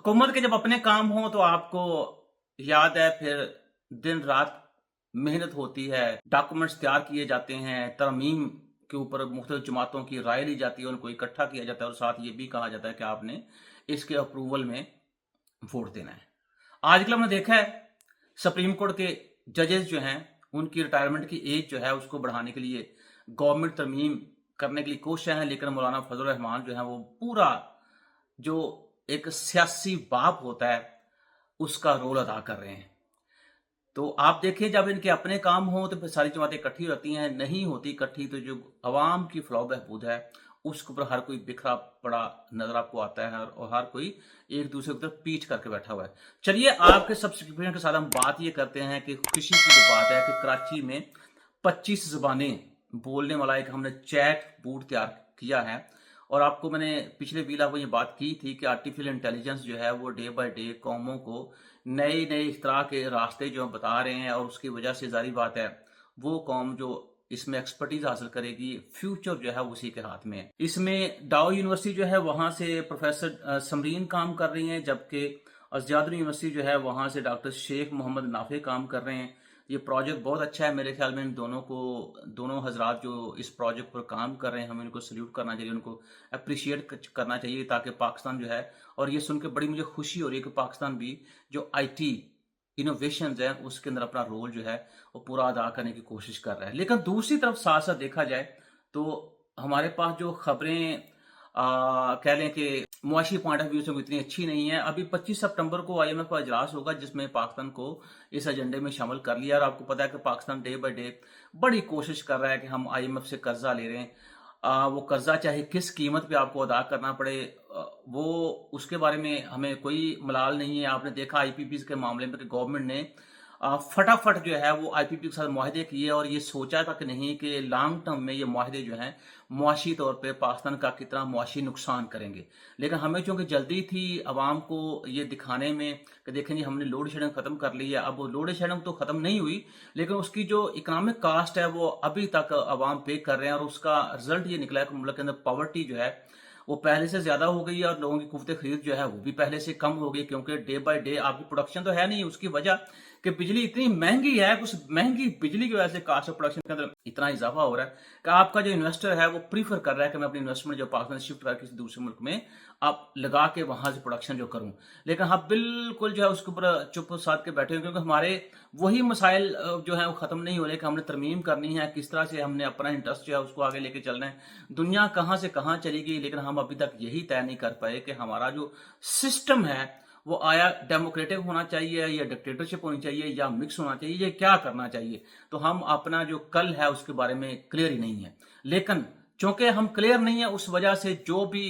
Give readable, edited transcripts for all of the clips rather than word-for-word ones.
हुकूमत के जब अपने काम हों तो आपको याद है फिर दिन रात मेहनत होती है, डॉक्यूमेंट्स तैयार किए जाते हैं, तरमीम के ऊपर मुख्तलिफ जमातों की राय ली जाती है, उनको इकट्ठा किया जाता है और साथ ये भी कहा जाता है कि आपने इसके अप्रूवल में वोट देना है। आजकल हमने देखा है सुप्रीम कोर्ट के जजेस जो हैं उनकी रिटायरमेंट की एज जो है उसको बढ़ाने के लिए गवर्नमेंट तरमीम करने के लिए कोशिश है, लेकिन मौलाना फजल रहमान जो है वो पूरा जो एक सियासी बाप होता है उसका रोल अदा कर रहे हैं। तो आप देखिए जब इनके अपने काम हो तो फिर सारी जमातें इकट्ठी होती हैं, नहीं होती इकट्ठी तो जो अवाम की फलाह बहबूद है उसके ऊपर हर कोई बिखरा पड़ा नजर आपको आता है और हर कोई एक दूसरे की तरफ पीठ करके बैठा हुआ है। चलिए आपके सब्सक्रिप्शन के साथ हम बात ये करते हैं कि खुशी की जो बात है कि कराची में 25 ज़बानें बोलने वाला एक हमने चैट बूट तैयार किया है। और आपको मैंने पिछले वीडियो में ये बात की थी कि आर्टिफिशियल इंटेलिजेंस जो है वो डे बाय डे कौमों को नए नए इख्तरा के रास्ते जो बता रहे हैं और उसकी वजह से जारी बात है वो कौम जो इसमें एक्सपर्टीज हासिल करेगी, फ्यूचर जो है उसी के हाथ में है। इसमें डाउ यूनिवर्सिटी जो है वहां से प्रोफेसर समरीन काम कर रही हैं, जबकि अज़दियाद यूनिवर्सिटी जो है वहां से डॉक्टर शेख मोहम्मद नाफे काम कर रहे हैं। ये प्रोजेक्ट बहुत अच्छा है, मेरे ख्याल में इन दोनों हजरात जो इस प्रोजेक्ट पर काम कर रहे हैं हमें इनको सल्यूट करना चाहिए, उनको अप्रिशिएट करना चाहिए ताकि पाकिस्तान जो है, और ये सुन के बड़ी मुझे खुशी हो रही है कि पाकिस्तान भी जो आईटी इनोवेशन है उसके अंदर अपना रोल जो है वो पूरा अदा करने की कोशिश कर रहा है। लेकिन दूसरी तरफ साथ साथ देखा जाए तो हमारे पास जो खबरें कह लें कि मुआशी पॉइंट ऑफ व्यू से इतनी अच्छी नहीं है। अभी 25 सितंबर को आईएमएफ का इजलास होगा जिसमें पाकिस्तान को इस एजेंडे में शामिल कर लिया। और आपको पता है कि पाकिस्तान डे बाय डे बड़ी कोशिश कर रहा है कि हम आईएमएफ से कर्जा ले रहे हैं, वो कर्जा चाहे किस कीमत पे आपको अदा करना पड़े, वो उसके बारे में हमें कोई मलाल नहीं है। आपने देखा आईपीपी के मामले में कि गवर्नमेंट ने फटाफट जो है वो आईपीपी के साथ मुआहदे किए और ये सोचा तक नहीं कि लॉन्ग टर्म में ये मुआहदे जो हैं मुआशी तौर पे पाकिस्तान का कितना मुआशी नुकसान करेंगे। लेकिन हमें चूंकि जल्दी थी आवाम को ये दिखाने में कि देखें जी हमने लोड शेडिंग खत्म कर ली है, अब वो लोड शेडिंग तो खत्म नहीं हुई लेकिन उसकी जो इकोनॉमिक कास्ट है वो अभी तक आवाम पे कर रहे हैं और उसका रिजल्ट ये निकला है कि मुल्क के अंदर पॉवर्टी जो है वो पहले से ज्यादा हो गई है और लोगों की कुव्वत खरीद जो है वो भी पहले से कम हो गई, क्योंकि डे बाय डे आपकी प्रोडक्शन तो है नहीं। उसकी वजह कि बिजली इतनी महंगी है, उस महंगी बिजली की वजह से कास्ट ऑफ प्रोडक्शन के अंदर इतना इजाफा हो रहा है कि आपका जो इन्वेस्टर है वो प्रीफर कर रहा है कि मैं अपनी इन्वेस्टमेंट जो पाकिस्तान शिफ्ट कर किसी दूसरे मुल्क में आप लगा के वहां से प्रोडक्शन जो करूं। लेकिन हम बिल्कुल जो है उसके ऊपर चुप साध के बैठे हुए, क्योंकि हमारे वही मसाइल जो है वो खत्म नहीं हो रहे कि हमने तरमीम करनी है, किस तरह से हमने अपना इंटरेस्ट जो है उसको आगे लेके चलना है। दुनिया कहां से कहां चली गई लेकिन हम अभी तक यही तय नहीं कर पाए कि हमारा जो सिस्टम है वो आया डेमोक्रेटिक होना चाहिए या डिक्टेटरशिप होनी चाहिए या मिक्स होना चाहिए, ये क्या करना चाहिए। तो हम अपना जो कल है उसके बारे में क्लियर ही नहीं है। लेकिन चूंकि हम क्लियर नहीं है उस वजह से जो भी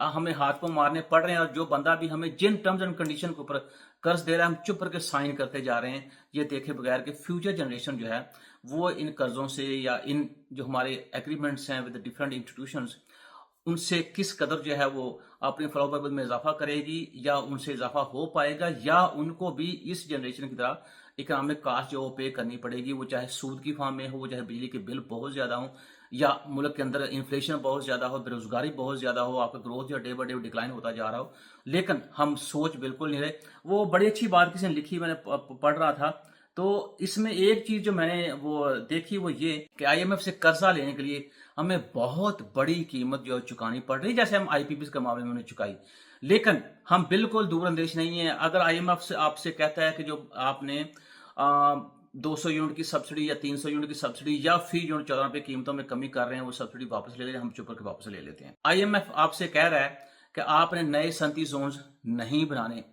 हमें हाथ को मारने पड़ रहे हैं और जो बंदा भी हमें जिन टर्म्स एंड कंडीशन के ऊपर कर्ज दे रहा है हम चुप करके साइन करते जा रहे हैं, ये देखे बगैर कि फ्यूचर जनरेशन जो है वो इन कर्जों से या इन जो हमारे एग्रीमेंट्स हैं विद डिफरेंट इंस्टीट्यूशंस उनसे किस कदर जो है वो अपनी फरोख्त में इजाफा करेगी या उनसे इजाफा हो पाएगा, या उनको भी इस जनरेशन की तरह इकोनॉमिक कास्ट जो पे करनी पड़ेगी, वो चाहे सूद की फॉर्म में हो, वो चाहे बिजली के बिल बहुत ज्यादा हो या मुल्क के अंदर इन्फ्लेशन बहुत ज्यादा हो, बेरोजगारी बहुत ज्यादा हो, आपका ग्रोथ जो डे बाय डे डिक्लाइन होता जा रहा हो। लेकिन हम सोच बिल्कुल नहीं रहे। वो बड़ी अच्छी बात किसी ने लिखी, मैंने पढ़ रहा था, तो इसमें एक चीज जो मैंने वो देखी वो ये कि आईएमएफ से कर्जा लेने के लिए हमें बहुत बड़ी कीमत जो चुकानी पड़ रही, जैसे हम आईपीपी के मामले में उन्हें चुकाई। लेकिन हम बिल्कुल दूरअंदेश नहीं है। अगर आईएमएफ से आपसे कहता है कि जो आपने 200 यूनिट की सब्सिडी या 300 यूनिट की सब्सिडी या फी यूनिट 14 रुपए कीमतों में कमी कर रहे हैं वो सब्सिडी वापस ले लेते हैं, हम चुप करके वापस ले लेते हैं। आईएमएफ आपसे कह रहा है कि आपने नए सनती जोन्स नहीं बनाने,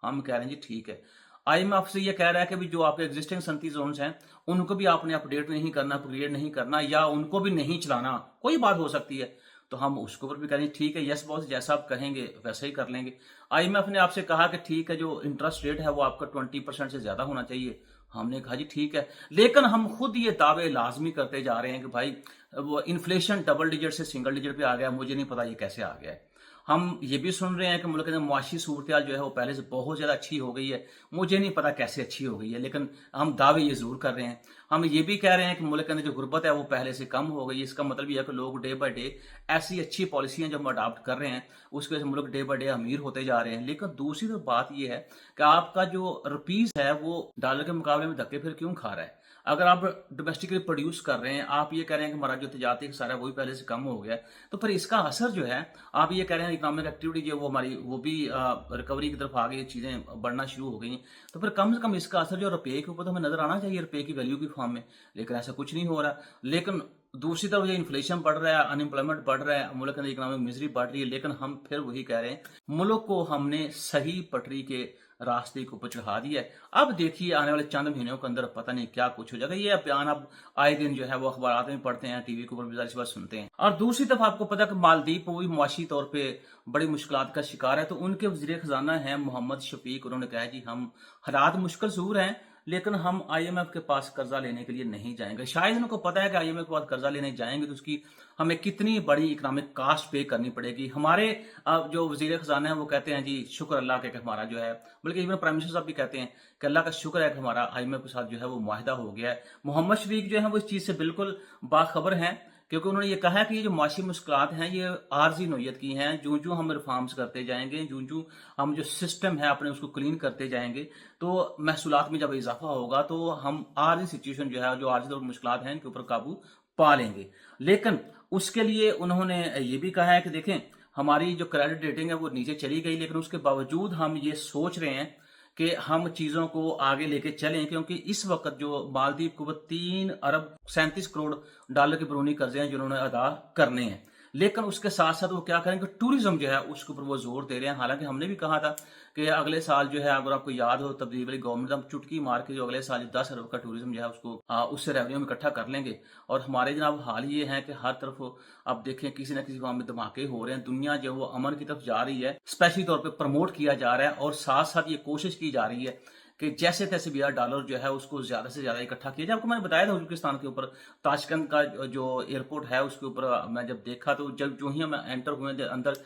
हम कह रहे हैं जी ठीक है। आईएमएफ से ये कह रहा है कि भी जो आपके एग्जिस्टिंग सनती जोन्स हैं उनको भी आपने अपडेट नहीं करना, अपग्रेड नहीं करना या उनको भी नहीं चलाना, कोई बात हो सकती है। तो हम उसके ऊपर भी करें ठीक है, यस बॉस जैसा आप कहेंगे वैसा ही कर लेंगे। आईएमएफ ने आपसे कहा कि ठीक है जो इंटरेस्ट रेट है वो आपका 20% से ज्यादा होना चाहिए, हमने कहा जी ठीक है। लेकिन हम खुद ये दावे लाजमी करते जा रहे हैं कि भाई वो इन्फ्लेशन डबल डिजिट से सिंगल डिजिट पे आ गया, मुझे नहीं पता ये कैसे आ गया है। हम ये भी सुन रहे हैं कि मुल्क के अंदर मुआशी सूरत जो है वो पहले से बहुत ज़्यादा अच्छी हो गई है। मुझे नहीं पता कैसे अच्छी हो गई है, लेकिन हम दावे ये ज़रूर कर रहे हैं। हम ये भी कह रहे हैं कि मुल्क के अंदर जो गुर्बत है वो पहले से कम हो गई है। इसका मतलब ये है कि लोग डे बाय डे ऐसी अच्छी पॉलिसियाँ जब हम अडॉप्ट कर रहे हैं, उसकी वजह से मुल्क डे बाय डे अमीर होते जा रहे हैं। लेकिन दूसरी तो बात ये है कि आपका जो रुपीज़ है वो डॉलर के मुकाबले में धक्के फिर क्यों खा रहा है? अगर आप डोमेस्टिकली प्रोड्यूस कर रहे हैं, आप ये कह रहे हैं कि हमारा जो तजारती खसारा है वो भी पहले से कम हो गया है, तो फिर इसका असर जो है, आप ये कह रहे हैं इकोनॉमिक एक्टिविटी जो है वो हमारी वो भी रिकवरी की तरफ आ गई, चीज़ें बढ़ना शुरू हो गई हैं, तो फिर कम से कम इसका असर जो रुपये के ऊपर तो हमें नजर आना चाहिए, रुपये की वैल्यू की फॉर्म में। लेकिन ऐसा कुछ नहीं हो रहा। लेकिन दूसरी तरफ जो इन्फ्लेशन बढ़ रहा है, अनएम्प्लॉयमेंट बढ़ रहा है, मुल्क के अंदर इकोनॉमिक मिजरी बढ़ रही है, लेकिन हम फिर वही कह रहे हैं, मुल्क को हमने सही पटरी के रास्ते के ऊपर चढ़ा दिया है। अब देखिए आने वाले चंद महीनों के अंदर पता नहीं क्या कुछ हो जाएगा। ये बयान अब आए दिन जो है वो अखबार में पढ़ते हैं, टीवी के ऊपर भी ज़ाहिर सी बात सुनते हैं। और दूसरी तरफ आपको पता है कि मालदीव वो भी मुआशी तौर पे बड़ी मुश्किलात का शिकार है, तो उनके वज़ीर खजाना है मोहम्मद शफीक, उन्होंने कहा जी हम हालात मुश्किल ज़रूर हैं, लेकिन हम IMF के पास कर्जा लेने के लिए नहीं जाएंगे। शायद उनको पता है कि IMF के पास कर्जा लेने जाएंगे तो उसकी हमें कितनी बड़ी इकोनॉमिक कास्ट पे करनी पड़ेगी। हमारे जो वजीर खजाना है वो कहते हैं जी शुक्र अल्लाह के कि हमारा जो है, बल्कि इवन प्राइम मिनिस्टर साहब भी कहते हैं कि अल्लाह का शुक्र है कि हमारा IMF के साथ जो है वो मुआहिदा हो गया है। मोहम्मद शफीक जो है वो इस चीज़ से बिल्कुल बाखबर हैं, क्योंकि उन्होंने ये कहा कि ये जो माशी मुश्किलात हैं ये आर्जी नोयत की हैं। जूं जूं हम रिफॉर्म्स करते जाएंगे, जूं जूं हम जो सिस्टम है अपने उसको क्लीन करते जाएंगे, तो महसूलात में जब इजाफा होगा तो हम आर्जी सिचुएशन जो है, जो आर्जी मुश्किलात हैं, इनके ऊपर काबू पा लेंगे। लेकिन उसके लिए उन्होंने ये भी कहा है कि देखें हमारी जो क्रेडिट रेटिंग है वो नीचे चली गई, लेकिन उसके बावजूद हम ये सोच रहे हैं कि हम चीज़ों को आगे लेके चलें, क्योंकि इस वक्त जो मालदीव को 3 अरब 37 करोड़ डॉलर के बैरूनी कर्जे हैं जिन्होंने अदा करने हैं। लेकिन उसके साथ साथ वो क्या करेंगे, टूरिज्म जो है उसके ऊपर वो जोर दे रहे हैं। हालांकि हमने भी कहा था कि अगले साल जो है, अगर आपको याद हो, तब्दीली वाली गवर्नमेंट हम चुटकी मार के जो अगले साल 10 अरब का टूरिज्म जो है उसको उससे रेवेन्यू में इकट्ठा कर लेंगे। और हमारे जनाब हाल ये है कि हर तरफ आप देखें किसी न किसी फॉर्म में धमाके हो रहे हैं, दुनिया जो वो अमन की तरफ जा रही है, स्पेशली तौर पर प्रमोट किया जा रहा है, और साथ साथ ये कोशिश की जा रही है कि जैसे तैसे भी डॉलर जो है उसको ज्यादा से ज्यादा इकट्ठा किया जाए। आपको मैंने बताया था उज्बेकिस्तान के ऊपर ताशकंद का जो एयरपोर्ट है उसके ऊपर मैं जब देखा तो जब जो ही हम एंटर हुए अंदर,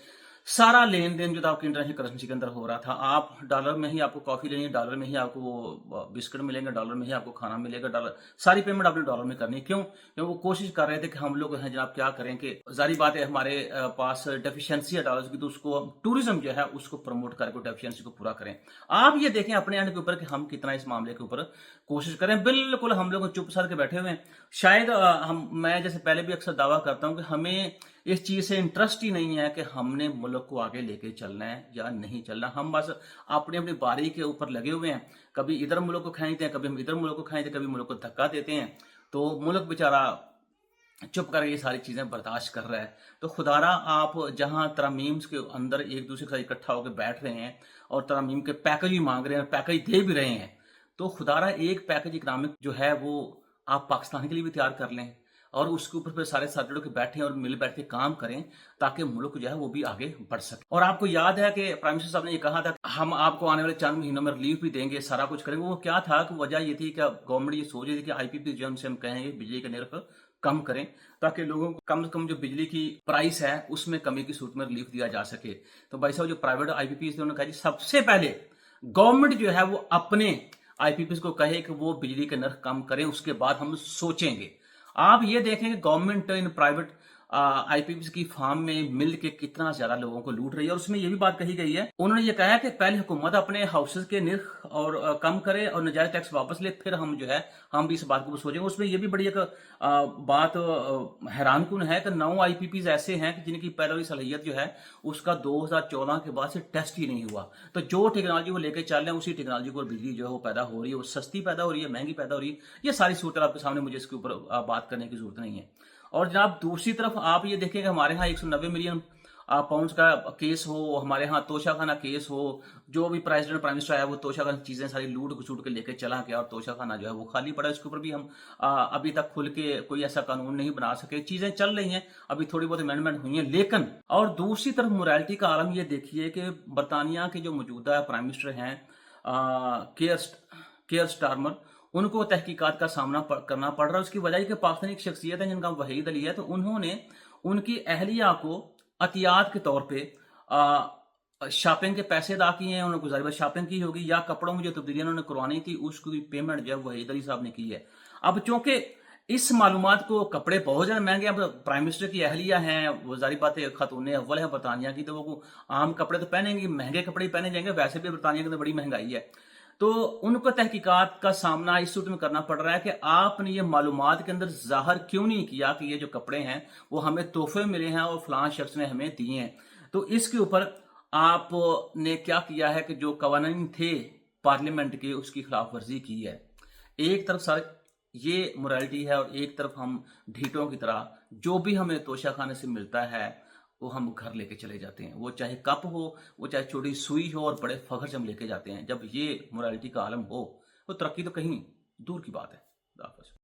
सारा लेन देन जो था आपकी इंटरनेशनल करेंसी के अंदर हो रहा था। आप डॉलर में ही आपको कॉफी लेनी है, डॉलर में ही आपको वो बिस्किट मिलेंगे, डॉलर में ही आपको खाना मिलेगा, डॉलर सारी पेमेंट आपने डॉलर में करनी है। क्यों? क्योंकि वो कोशिश कर रहे थे कि हम लोग हैं जनाब क्या करें कि जारी बात है हमारे पास डेफिशिएंसी है डॉलर की, तो उसको टूरिज्म जो है उसको प्रमोट करके डेफिशिएंसी को पूरा करें। आप ये देखें अपने एंड के ऊपर कि हम कितना इस मामले के ऊपर कोशिश करें। बिल्कुल हम लोग चुप सर के बैठे हुए हैं। शायद मैं जैसे पहले भी अक्सर दावा करता हूं कि हमें इस चीज से इंटरेस्ट ही नहीं है कि हमने मुल्क को आगे लेके चलना है या नहीं चलना। हम बस अपनी अपनी बारी के ऊपर लगे हुए हैं, कभी इधर मुल्क को खींचते हैं, कभी हम इधर मुल्क को खींचते हैं, कभी मुल्क को धक्का देते हैं, तो मुल्क बेचारा चुप कर ये सारी चीजें बर्दाश्त कर रहा है। तो खुदारा आप जहां तरमीम्स के अंदर एक दूसरे के साथ इकट्ठा होकर बैठ रहे हैं और तरमीम के पैकेज भी मांग रहे हैं, पैकेज दे भी रहे हैं, तो खुदारा एक पैकेज इकनॉमिक जो है वो आप पाकिस्तान के लिए भी तैयार कर लें और उसके ऊपर फिर सारे साथ के बैठे और मिल बैठ के काम करें, ताकि मुल्क जो है वो भी आगे बढ़ सके। और आपको याद है कि प्राइम मिनिस्टर साहब ने ये कहा था हम आपको आने वाले चंद महीनों में रिलीफ भी देंगे, सारा कुछ करेंगे। वो क्या था कि वजह ये थी कि गवर्नमेंट ये सोच रही थी कि IPP जो हमसे हम कहेंगे बिजली का निर्ख कम करें, ताकि लोगों को कम से कम जो बिजली की प्राइस है उसमें कमी की सूरत में रिलीफ दिया जा सके। तो भाई साहब जो प्राइवेट IPP थे उन्होंने कहा जी सबसे पहले गवर्नमेंट जो है वो अपने IPP को कहे कि वो बिजली के नर्ख कम करें, उसके बाद हम सोचेंगे। आप ये देखें कि गवर्नमेंट इन प्राइवेट IPP की फार्म में मिल के कितना ज्यादा लोगों को लूट रही है। और उसमें ये भी बात कही गई है, उन्होंने ये कहा है कि पहले हुकूमत अपने हाउसेज के निर्ख और कम करे और नजायज टैक्स वापस ले, फिर हम जो है हम भी इस बात को सोचेंगे। उसमें ये भी बड़ी एक बात हैरानकुन है कि 9 IPPs ऐसे हैं कि जिनकी पैदावारी सलाहियत जो है उसका 2014 के बाद से टेस्ट ही नहीं हुआ। तो जो टेक्नोलॉजी वो लेके चल रहे हैं उसी टेक्नोलॉजी पर बिजली जो है वो पैदा हो रही है, वो सस्ती पैदा हो रही है, महंगी पैदा हो रही है। ये सारी सूरत आपके सामने, मुझे इसके ऊपर बात करने की जरूरत नहीं है। और जनाब दूसरी तरफ आप ये देखें कि हमारे यहाँ 190 मिलियन पाउंड का केस हो, हमारे यहाँ तोशाखाना केस हो, जो भी प्रेसिडेंट प्राइम मिनिस्टर आया वो तोशाखाना चीजें सारी लूट घुसूट के लेके चला गया और तोशाखाना जो है वो खाली पड़ा। इसके ऊपर भी हम अभी तक खुल के कोई ऐसा कानून नहीं बना सके। चीजें चल रही हैं, अभी थोड़ी बहुत अमेंडमेंट हुई है, लेकिन और दूसरी तरफ मोरालिटी का आलम ये देखिए कि बरतानिया के जो मौजूदा प्राइम मिनिस्टर हैं केयर स्टारमर, उनको तहकीकात का सामना करना पड़ रहा है। उसकी वजह कि पाकिस्तानी एक शख्सियत है जिनका वहीद अली है, तो उन्होंने उनकी अहलिया को एहतियात के तौर पे शॉपिंग के पैसे अदा किए हैं, उन्होंने गुजारी शॉपिंग की होगी, या कपड़ों में जो तब्दीलियां उन्होंने करवानी थी उसकी पेमेंट जो है वो हैदरी साहब ने की है। अब चूंकि इस मालूमात को, कपड़े बहुत ज़्यादा महंगे, अब प्राइम मिनिस्टर की अहलिया हैं, वो जारी बात है, खातून अव्वल है बरतानिया की, तो वो आम कपड़े तो पहनेंगी, महंगे कपड़े ही पहने जाएंगे, वैसे भी बरतानिया के अंदर बड़ी महंगाई है। तो उनको तहकीकात का सामना इस सूरत में करना पड़ रहा है कि आपने ये मालूमात के अंदर ज़ाहिर क्यों नहीं किया कि ये जो कपड़े हैं वो हमें तोहफे मिले हैं और फलां शख्स ने हमें दिए हैं। तो इसके ऊपर आपने क्या किया है कि जो कवानीन थे पार्लियामेंट के, उसकी खिलाफ वर्जी की है। एक तरफ सर ये मोरालिटी है और एक तरफ हम ढीठों की तरह जो भी हमें तोशा खाने से मिलता है वो हम घर लेके चले जाते हैं, वो चाहे कप हो, वो चाहे छोटी सुई हो, और बड़े फख्र से हम लेके जाते हैं। जब ये मोरालिटी का आलम हो तो तरक्की तो कहीं दूर की बात है।